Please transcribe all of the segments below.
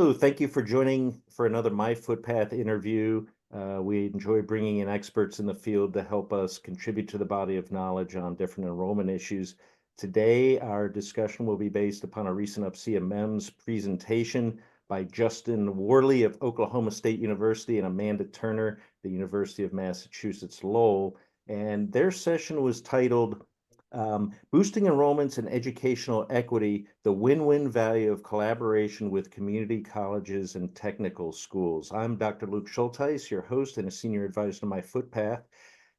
Hello, thank you for joining for another myFootpath interview. We enjoy bringing in experts in the field to help us contribute to the body of knowledge on different enrollment issues. Today, our discussion will be based upon a recent UPSIA MEMS presentation by Justin Worley of Oklahoma State University and Amanda Turner, the University of Massachusetts Lowell. And their session was titled Boosting Enrollments and Educational Equity, the Win-Win Value of Collaboration with Community Colleges and Technical Schools. I'm Dr. Luke Schultheis, your host and a senior advisor to myFootpath.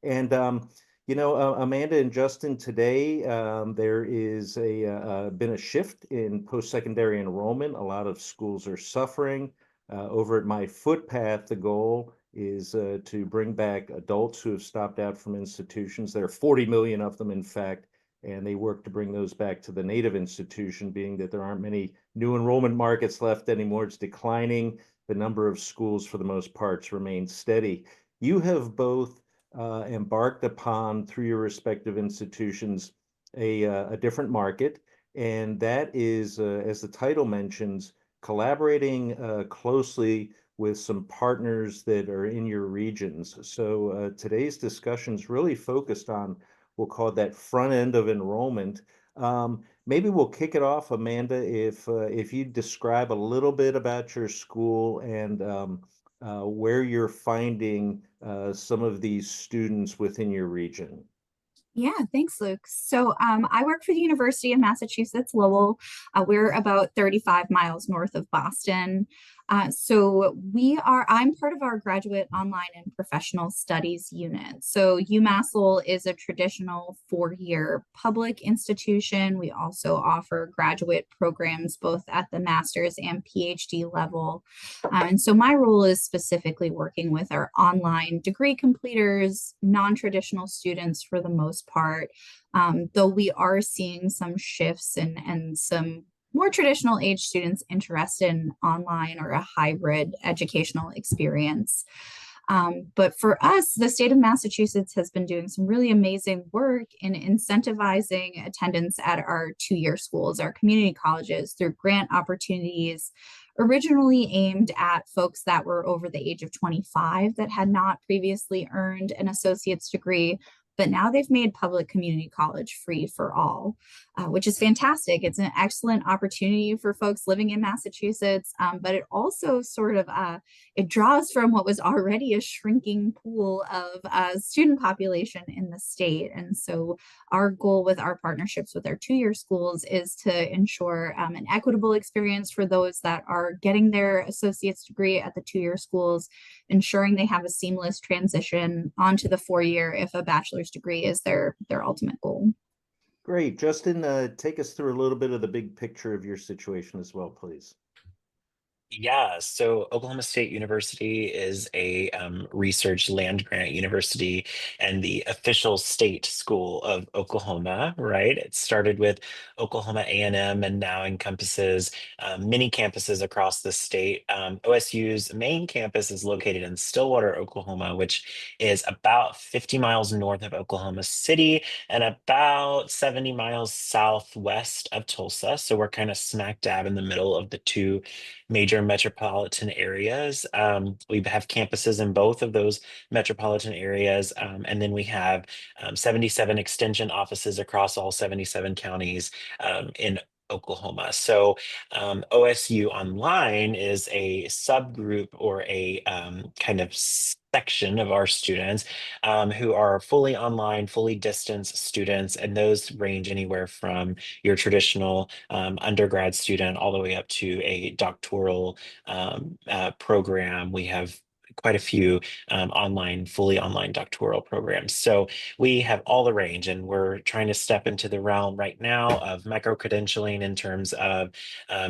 And, Amanda and Justin, today there is been a shift in post-secondary enrollment. A lot of schools are suffering. Over at myFootpath, the goal is to bring back adults who have stopped out from institutions. There are 40 million of them, in fact, and they work to bring those back to the native institution, being that there aren't many new enrollment markets left anymore. It's declining. The number of schools, for the most part, remains steady. You have both embarked upon, through your respective institutions, a different market, and that is, as the title mentions, collaborating closely with some partners that are in your regions. So today's discussion is really focused on, we'll call it that front end of enrollment. Maybe we'll kick it off, Amanda, if you describe a little bit about your school and where you're finding some of these students within your region. Yeah, thanks, Luke. So I work for the University of Massachusetts Lowell. We're about 35 miles north of Boston. I'm part of our graduate online and professional studies unit. So UMass Lowell is a traditional 4-year public institution. We also offer graduate programs both at the master's and PhD level. And so my role is specifically working with our online degree completers, non-traditional students for the most part, though we are seeing some shifts and some more traditional age students interested in online or a hybrid educational experience. But for us, the state of Massachusetts has been doing some really amazing work in incentivizing attendance at our 2-year schools, our community colleges, through grant opportunities originally aimed at folks that were over the age of 25 that had not previously earned an associate's degree. But now they've made public community college free for all, which is fantastic. It's an excellent opportunity for folks living in Massachusetts, but it also sort of it draws from what was already a shrinking pool of student population in the state. And so our goal with our partnerships with our 2-year schools is to ensure an equitable experience for those that are getting their associate's degree at the 2-year schools, ensuring they have a seamless transition onto the 4-year if a bachelor's degree is their ultimate goal. Great. Justin, take us through a little bit of the big picture of your situation as well, please. Yeah, so Oklahoma State University is a research land grant university and the official state school of Oklahoma, right? It started with Oklahoma A&M and now encompasses many campuses across the state. OSU's main campus is located in Stillwater, Oklahoma, which is about 50 miles north of Oklahoma City and about 70 miles southwest of Tulsa. So we're kind of smack dab in the middle of the two major metropolitan areas. We have campuses in both of those metropolitan areas. And then we have 77 extension offices across all 77 counties in Oklahoma. So OSU Online is a subgroup or a kind of section of our students who are fully online, fully distance students, and those range anywhere from your traditional undergrad student all the way up to a doctoral program. We have quite a few fully online doctoral programs. So we have all the range, and we're trying to step into the realm right now of micro-credentialing in terms of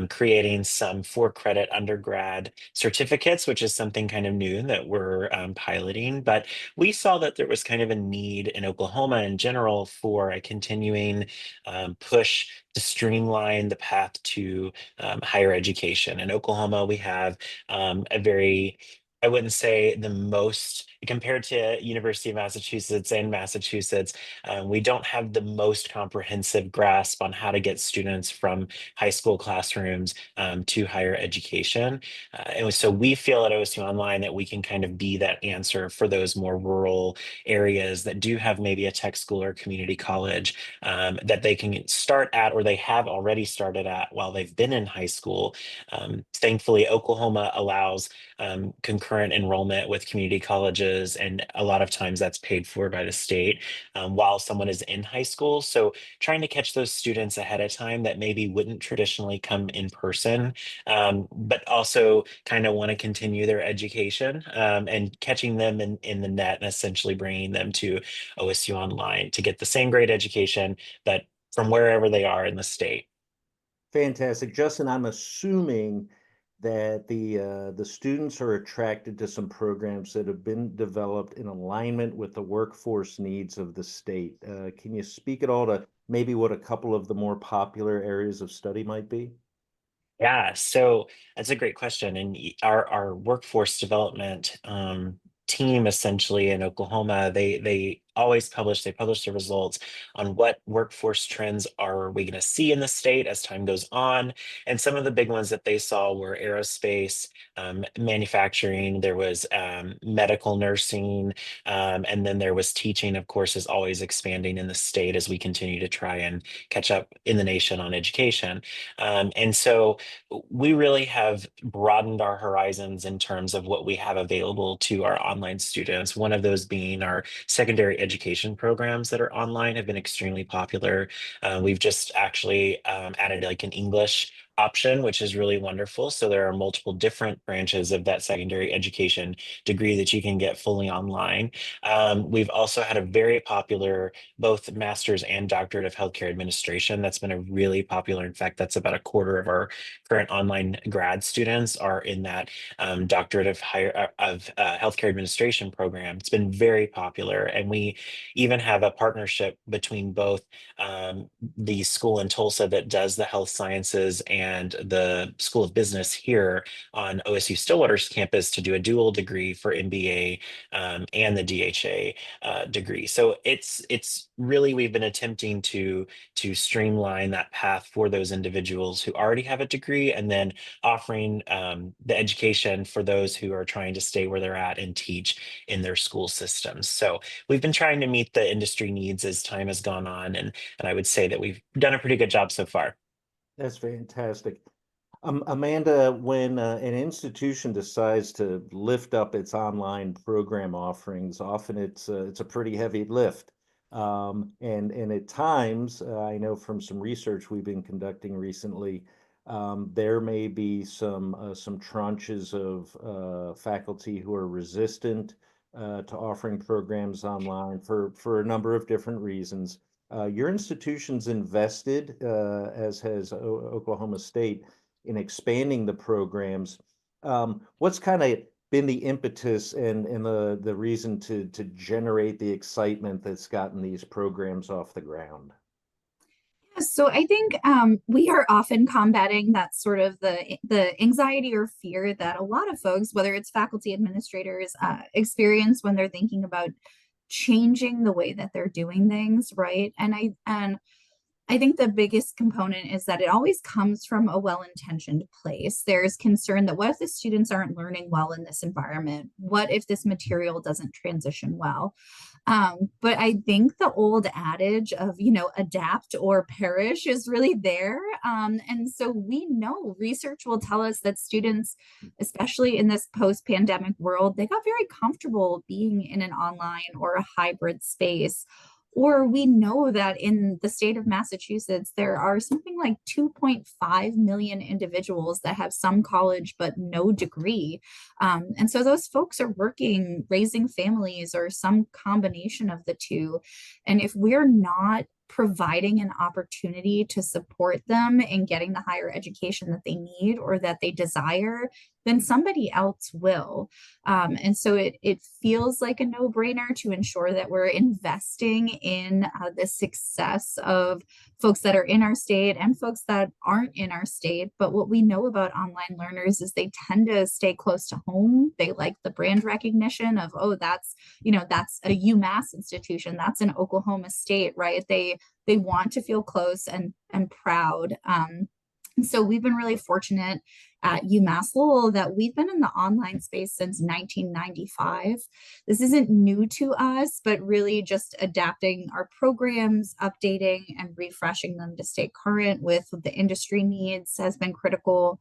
creating some 4-credit undergrad certificates, which is something kind of new that we're piloting. But we saw that there was kind of a need in Oklahoma in general for a continuing push to streamline the path to higher education. In Oklahoma, we have a very, I wouldn't say the most compared to University of Massachusetts and Massachusetts, we don't have the most comprehensive grasp on how to get students from high school classrooms to higher education. And so we feel at OSU Online that we can kind of be that answer for those more rural areas that do have maybe a tech school or community college that they can start at, or they have already started at while they've been in high school. Thankfully, Oklahoma allows concurrent enrollment with community colleges, and a lot of times that's paid for by the state while someone is in high school. So trying to catch those students ahead of time that maybe wouldn't traditionally come in person, but also kind of want to continue their education, and catching them in the net and essentially bringing them to OSU Online to get the same great education, but from wherever they are in the state. Fantastic. Justin, I'm assuming that the students are attracted to some programs that have been developed in alignment with the workforce needs of the state. Can you speak at all to maybe what a couple of the more popular areas of study might be? Yeah, so that's a great question. And our workforce development team essentially in Oklahoma, they always publish the results on what workforce trends are we going to see in the state as time goes on. And some of the big ones that they saw were aerospace, manufacturing, there was medical nursing, and then there was teaching, of course, is always expanding in the state as we continue to try and catch up in the nation on education. And so we really have broadened our horizons in terms of what we have available to our online students. One of those being our secondary education programs that are online have been extremely popular. We've just actually added like an English option, which is really wonderful. So there are multiple different branches of that secondary education degree that you can get fully online. We've also had a very popular both master's and doctorate of healthcare administration. That's been a really popular. In fact, that's about a quarter of our current online grad students are in that doctorate of healthcare administration program. It's been very popular, and we even have a partnership between both the school in Tulsa that does the health sciences and the School of Business here on OSU Stillwater's campus to do a dual degree for MBA and the DHA degree. So it's really, we've been attempting to streamline that path for those individuals who already have a degree, and then offering the education for those who are trying to stay where they're at and teach in their school systems. So we've been trying to meet the industry needs as time has gone on, and I would say that we've done a pretty good job so far. That's fantastic. Amanda, when an institution decides to lift up its online program offerings, often it's a pretty heavy lift. And at times, I know from some research we've been conducting recently, there may be some tranches of faculty who are resistant to offering programs online for a number of different reasons. Your institution's invested, as has Oklahoma State, in expanding the programs. What's kind of been the impetus and the reason to generate the excitement that's gotten these programs off the ground? So I think we are often combating that sort of the anxiety or fear that a lot of folks, whether it's faculty administrators, experience when they're thinking about changing the way that they're doing things, right? And I think the biggest component is that it always comes from a well-intentioned place. There's concern that what if the students aren't learning well in this environment? What if this material doesn't transition well? But I think the old adage of, adapt or perish is really there. And so we know research will tell us that students, especially in this post-pandemic world, they got very comfortable being in an online or a hybrid space. Or we know that in the state of Massachusetts, there are something like 2.5 million individuals that have some college but no degree. And so those folks are working, raising families, or some combination of the two. And if we're not providing an opportunity to support them in getting the higher education that they need or that they desire, then somebody else will. And so it feels like a no-brainer to ensure that we're investing in the success of folks that are in our state and folks that aren't in our state. But what we know about online learners is they tend to stay close to home. They like the brand recognition of, oh, that's, that's a UMass institution, that's an Oklahoma State, right? They want to feel close and proud. And so we've been really fortunate at UMass Lowell that we've been in the online space since 1995. This isn't new to us, but really just adapting our programs, updating and refreshing them to stay current with the industry needs has been critical.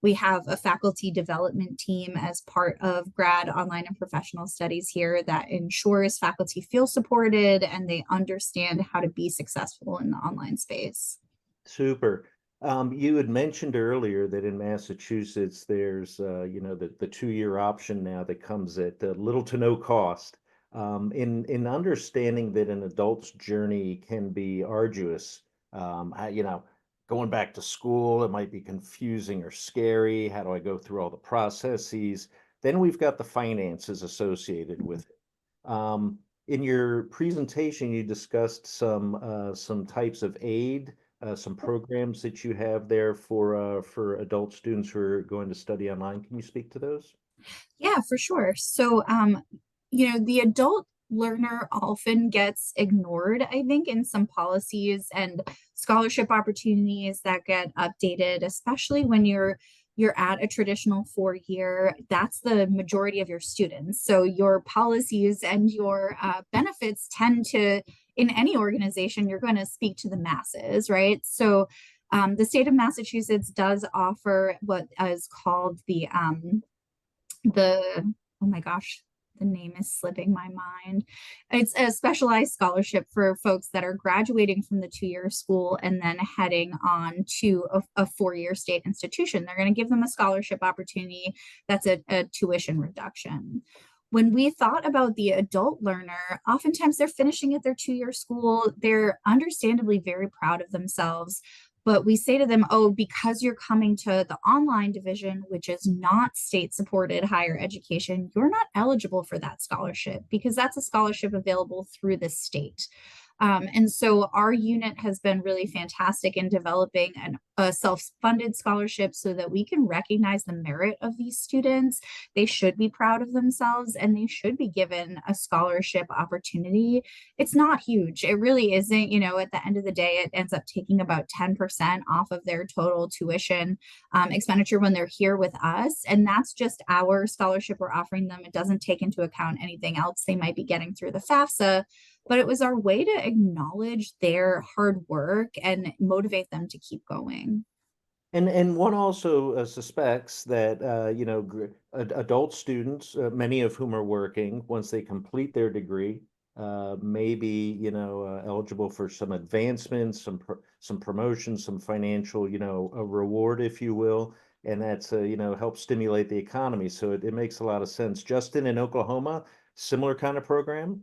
We have a faculty development team as part of grad online and professional studies here that ensures faculty feel supported and they understand how to be successful in the online space. Super. You had mentioned earlier that in Massachusetts, there's, the 2-year option now that comes at little to no cost. In understanding that an adult's journey can be arduous, going back to school, it might be confusing or scary. How do I go through all the processes? Then we've got the finances associated with it. In your presentation, you discussed some types of aid, some programs that you have there for adult students who are going to study online. Can you speak to those? Yeah, for sure. So, the adult learner often gets ignored, I think, in some policies and scholarship opportunities that get updated, especially when you're at a traditional 4-year. That's the majority of your students. So your policies and your benefits tend to, in any organization, you're going to speak to the masses, right? So the state of Massachusetts does offer what is called oh my gosh, the name is slipping my mind. It's a specialized scholarship for folks that are graduating from the 2-year school and then heading on to a 4-year state institution. They're going to give them a scholarship opportunity that's a tuition reduction. When we thought about the adult learner, oftentimes they're finishing at their 2-year school. They're understandably very proud of themselves. But we say to them, oh, because you're coming to the online division, which is not state supported higher education, you're not eligible for that scholarship because that's a scholarship available through the state. And so our unit has been really fantastic in developing a self-funded scholarship so that we can recognize the merit of these students. They should be proud of themselves and they should be given a scholarship opportunity. It's not huge. It really isn't. At the end of the day, it ends up taking about 10% off of their total tuition expenditure when they're here with us. And that's just our scholarship we're offering them. It doesn't take into account anything else they might be getting through the FAFSA, but it was our way to acknowledge their hard work and motivate them to keep going. And one also suspects that adult students, many of whom are working, once they complete their degree, may be eligible for some advancements, some promotions, some financial a reward, if you will, and that's help stimulate the economy. So it makes a lot of sense. Justin, in Oklahoma, similar kind of program?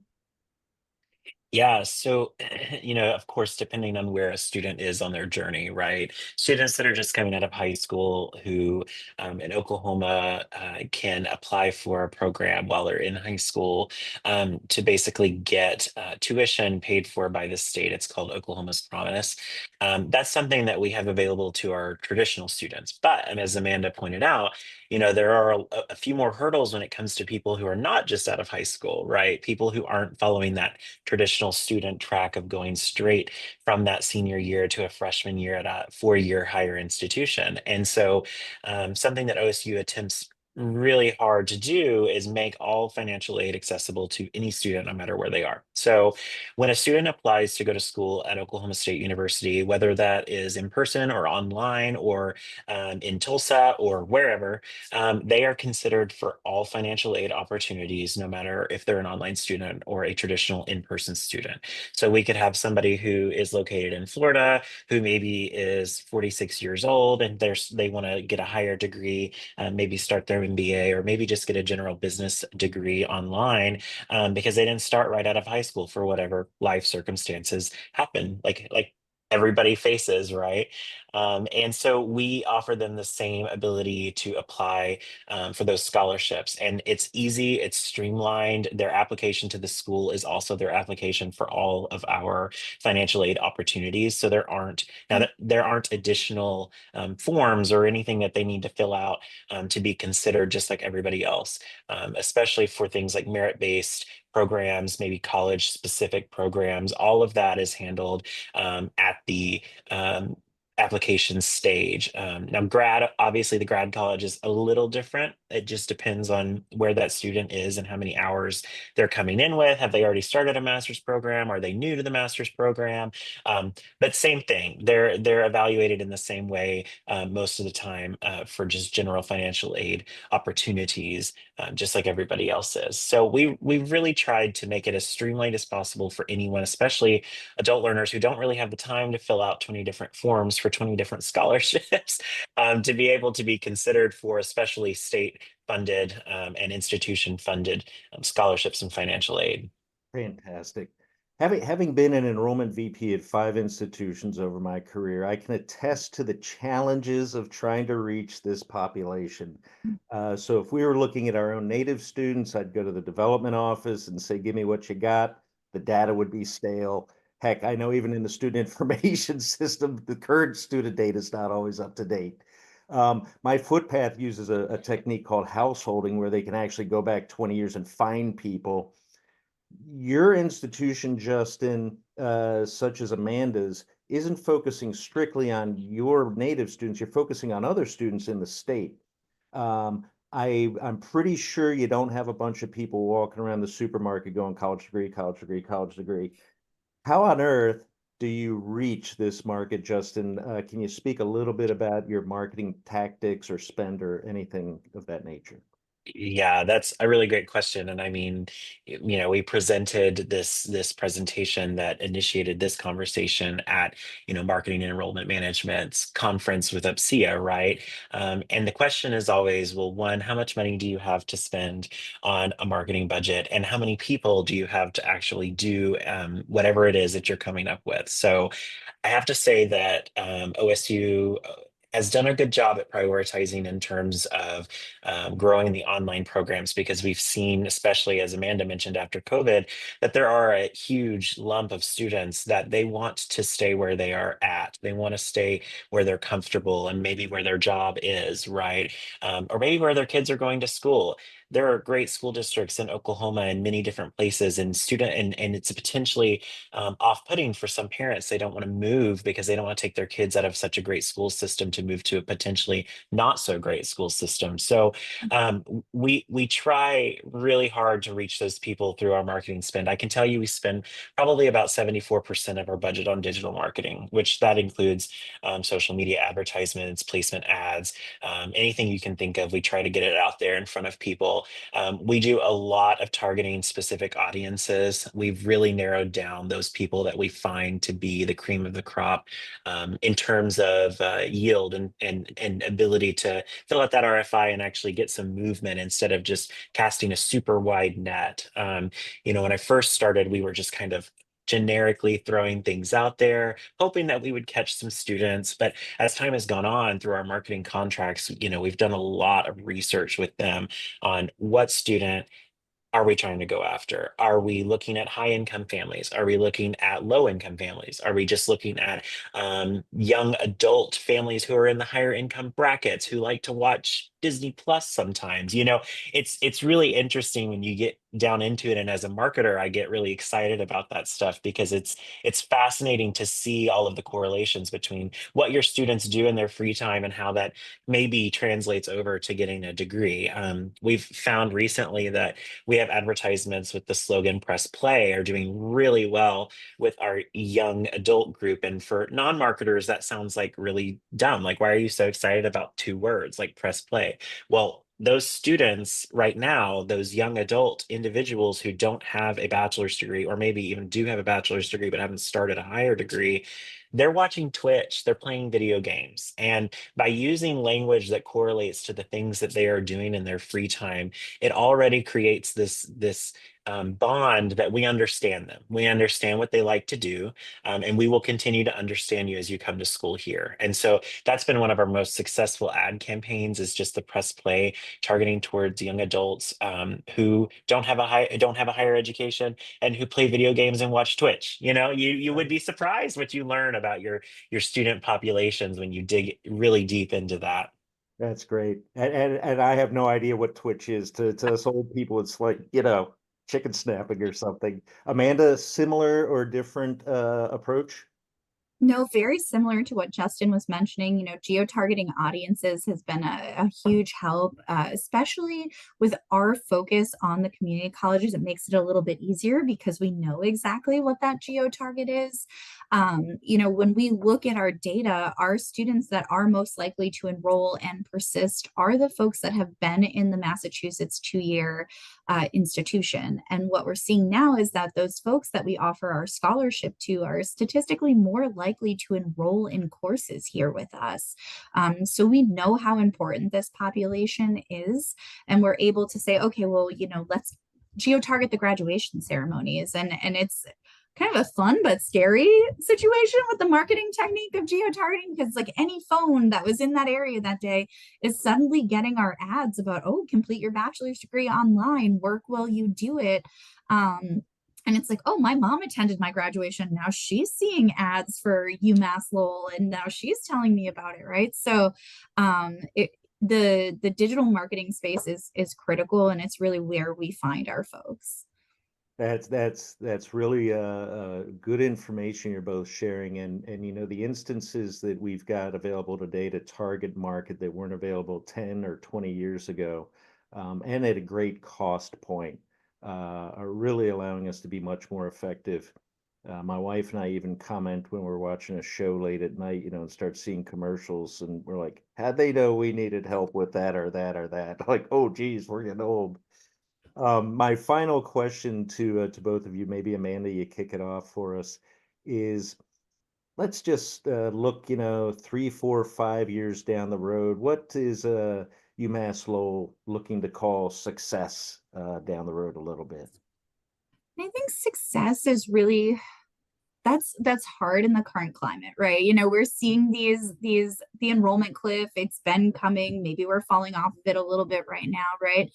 Yeah, so, of course, depending on where a student is on their journey, right? Students that are just coming out of high school who in Oklahoma can apply for a program while they're in high school to basically get tuition paid for by the state. It's called Oklahoma's Promise. That's something that we have available to our traditional students. But as Amanda pointed out, there are a few more hurdles when it comes to people who are not just out of high school, right? People who aren't following that traditional student track of going straight from that senior year to a freshman year at a 4-year higher institution. And so something that OSU attempts really hard to do is make all financial aid accessible to any student no matter where they are. So when a student applies to go to school at Oklahoma State University, whether that is in person or online or in Tulsa or wherever, they are considered for all financial aid opportunities, no matter if they're an online student or a traditional in-person student. So we could have somebody who is located in Florida, who maybe is 46 years old, and they want to get a higher degree, maybe start their MBA, or maybe just get a general business degree online because they didn't start right out of high school for whatever life circumstances happen, like everybody faces, right? And so we offer them the same ability to apply for those scholarships. And it's easy, it's streamlined. Their application to the school is also their application for all of our financial aid opportunities. So there aren't additional forms or anything that they need to fill out to be considered just like everybody else, especially for things like merit-based programs, maybe college specific programs. All of that is handled at the um, application stage. Now, obviously, the grad college is a little different. It just depends on where that student is and how many hours they're coming in with. Have they already started a master's program? Are they new to the master's program? But same thing. They're evaluated in the same way most of the time for just general financial aid opportunities, just like everybody else is. So we've really tried to make it as streamlined as possible for anyone, especially adult learners who don't really have the time to fill out 20 different forms for 20 different scholarships, to be able to be considered for especially state funded and institution funded scholarships and financial aid. Fantastic. Having been an enrollment VP at 5 institutions over my career, I can attest to the challenges of trying to reach this population. So if we were looking at our own native students, I'd go to the development office and say, give me what you got. The data would be stale. Heck, I know even in the student information system, the current student data is not always up to date. myFootpath uses a technique called householding where they can actually go back 20 years and find people. Your institution, Justin, such as Amanda's, isn't focusing strictly on your native students. You're focusing on other students in the state. I'm pretty sure you don't have a bunch of people walking around the supermarket going college degree, college degree, college degree. How on earth do you reach this market, Justin? Can you speak a little bit about your marketing tactics or spend or anything of that nature? Yeah, that's a really great question. And I mean, we presented this presentation that initiated this conversation at, Marketing and Enrollment Management's conference with UPSIA, right? And the question is always, well, one, how much money do you have to spend on a marketing budget? And how many people do you have to actually do whatever it is that you're coming up with? So I have to say that OSU has done a good job at prioritizing in terms of growing the online programs, because we've seen, especially as Amanda mentioned after COVID, that there are a huge lump of students that they want to stay where they are at. They want to stay where they're comfortable and maybe where their job is, right? Or maybe where their kids are going to school. There are great school districts in Oklahoma and many different places, and it's potentially off-putting for some parents. They don't want to move because they don't want to take their kids out of such a great school system to move to a potentially not so great school system. So we try really hard to reach those people through our marketing spend. I can tell you we spend probably about 74% of our budget on digital marketing, which that includes social media advertisements, placement ads, anything you can think of. We try to get it out there in front of people. We do a lot of targeting specific audiences. We've really narrowed down those people that we find to be the cream of the crop in terms of yield and ability to fill out that RFI and actually get some movement instead of just casting a super wide net. When I first started, we were just kind of generically throwing things out there, hoping that we would catch some students. But as time has gone on through our marketing contracts, we've done a lot of research with them on what student are we trying to go after? Are we looking at high income families? Are we looking at low income families? Are we just looking at young adult families who are in the higher income brackets who like to watch Disney Plus sometimes? It's really interesting when you get down into it. And as a marketer, I get really excited about that stuff because it's fascinating to see all of the correlations between what your students do in their free time and how that maybe translates over to getting a degree. We've found recently that we have advertisements with the slogan "Press Play" are doing really well with our young adult group. And for non-marketers, that sounds like really dumb. Like, why are you so excited about 2 words like press play? Well, those students right now, those young adult individuals who don't have a bachelor's degree, or maybe even do have a bachelor's degree but haven't started a higher degree, they're watching Twitch, they're playing video games. And by using language that correlates to the things that they are doing in their free time, it already creates this bond that we understand them. We understand what they like to do, and we will continue to understand you as you come to school here. And so that's been one of our most successful ad campaigns, is just the press play targeting towards young adults who don't have a higher education and who play video games and watch Twitch. You would be surprised what you learn about your student populations when you dig really deep into that. That's great. And I have no idea what Twitch is. To us old people, it's like, chicken snapping or something. Amanda, similar or different approach? No, very similar to what Justin was mentioning. Geo-targeting audiences has been a huge help, especially with our focus on the community colleges. It makes it a little bit easier because we know exactly what that geo-target is. When we look at our data, our students that are most likely to enroll and persist are the folks that have been in the Massachusetts 2-year institution. And what we're seeing now is that those folks that we offer our scholarship to are statistically more likely to enroll in courses here with us. So we know how important this population is, and we're able to say, okay, well, let's geo-target the graduation ceremonies. And it's kind of a fun but scary situation with the marketing technique of geo-targeting, because like any phone that was in that area that day is suddenly getting our ads about, oh, complete your bachelor's degree online, work while you do it. And it's like, oh, my mom attended my graduation. Now she's seeing ads for UMass Lowell, and now she's telling me about it, right? So the digital marketing space is critical, and it's really where we find our folks. That's really good information you're both sharing, and the instances that we've got available today to target market that weren't available 10 or 20 years ago, and at a great cost point, are really allowing us to be much more effective. My wife and I even comment when we're watching a show late at night, and start seeing commercials, and we're like, how'd they know we needed help with that or that or that? Like, oh, geez, we're getting old. My final question to both of you, maybe Amanda, you kick it off for us, is let's just look, 3, 4, 5 years down the road. What is UMass Lowell looking to call success down the road a little bit? I think success is really, that's hard in the current climate, right? We're seeing the enrollment cliff. It's been coming. Maybe we're falling off of it a little bit right now, right?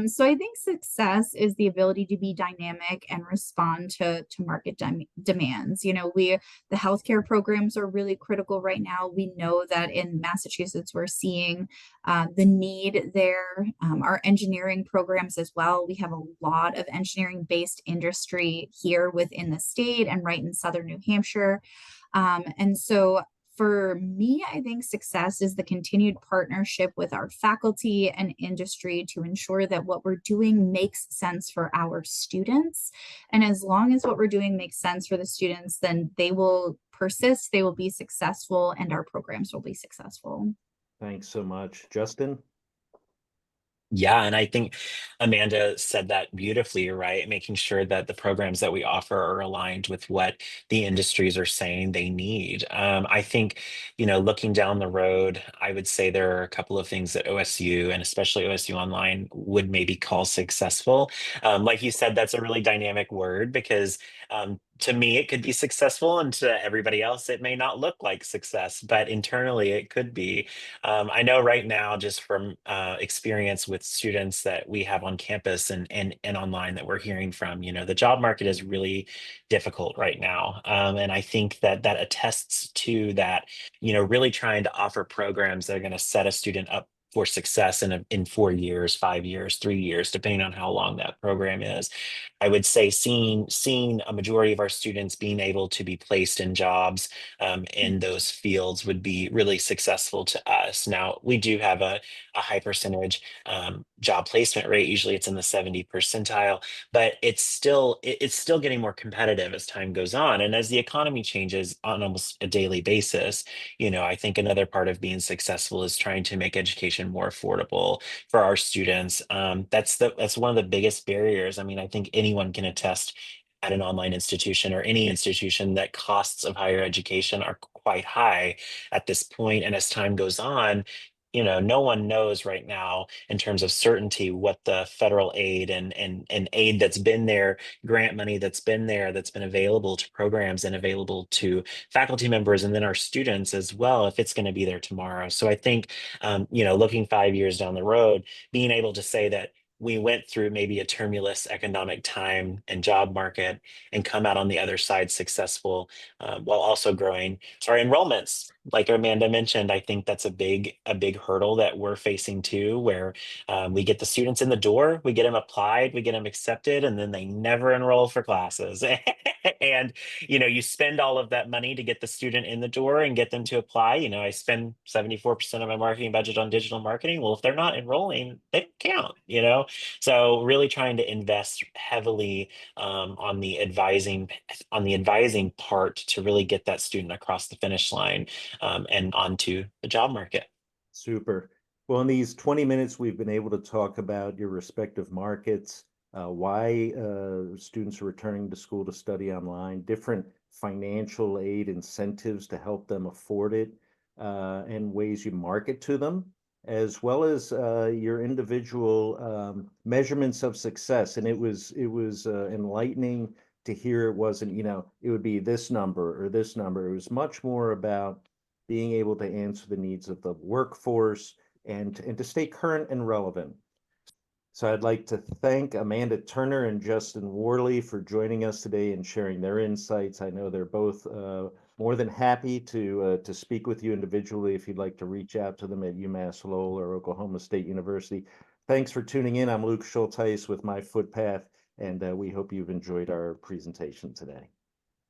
So I think success is the ability to be dynamic and respond to market demands. The healthcare programs are really critical right now. We know that in Massachusetts we're seeing the need there. Our engineering programs as well. We have a lot of engineering-based industry here within the state and right in Southern New Hampshire. And so for me, I think success is the continued partnership with our faculty and industry to ensure that what we're doing makes sense for our students. And as long as what we're doing makes sense for the students, then they will persist, they will be successful, and our programs will be successful. Thanks so much. Justin? Yeah, and I think Amanda said that beautifully, right? Making sure that the programs that we offer are aligned with what the industries are saying they need. I think, looking down the road, I would say there are a couple of things that OSU and especially OSU Online would maybe call successful. Like you said, that's a really dynamic word because to me, it could be successful, and to everybody else, it may not look like success, but internally, it could be. I know right now, just from experience with students that we have on campus and online that we're hearing from, the job market is really difficult right now. And I think that attests to that, really trying to offer programs that are going to set a student up for success in 4 years, 5 years, 3 years, depending on how long that program is. I would say seeing a majority of our students being able to be placed in jobs in those fields would be really successful to us. Now, we do have a high percentage job placement rate. Usually it's in the 70 percentile, but it's still getting more competitive as time goes on. And as the economy changes on almost a daily basis, I think another part of being successful is trying to make education more affordable for our students. That's one of the biggest barriers. I mean, I think anyone can attest at an online institution or any institution that costs of higher education are quite high at this point. And as time goes on, no one knows right now in terms of certainty what the federal aid and aid that's been there, grant money that's been there, that's been available to programs and available to faculty members and then our students as well, if it's going to be there tomorrow. So I think, looking 5 years down the road, being able to say that we went through maybe a tumultuous economic time and job market and come out on the other side successful, while also growing our enrollments. Like Amanda mentioned, I think that's a big hurdle that we're facing too, where we get the students in the door, we get them applied, we get them accepted, and then they never enroll for classes. And you spend all of that money to get the student in the door and get them to apply. I spend 74% of my marketing budget on digital marketing. Well, if they're not enrolling, they don't count. So really trying to invest heavily on the advising part to really get that student across the finish line, and onto the job market. Super. Well, in these 20 minutes, we've been able to talk about your respective markets, why students are returning to school to study online, different financial aid incentives to help them afford it, and ways you market to them, as well as your individual measurements of success. And it was enlightening to hear it wasn't, it would be this number or this number. It was much more about being able to answer the needs of the workforce and to stay current and relevant. So I'd like to thank Amanda Turner and Justin Worley for joining us today and sharing their insights. I know they're both more than happy to speak with you individually if you'd like to reach out to them at UMass Lowell or Oklahoma State University. Thanks for tuning in. I'm Luke Schultheis with myFootpath, and we hope you've enjoyed our presentation today.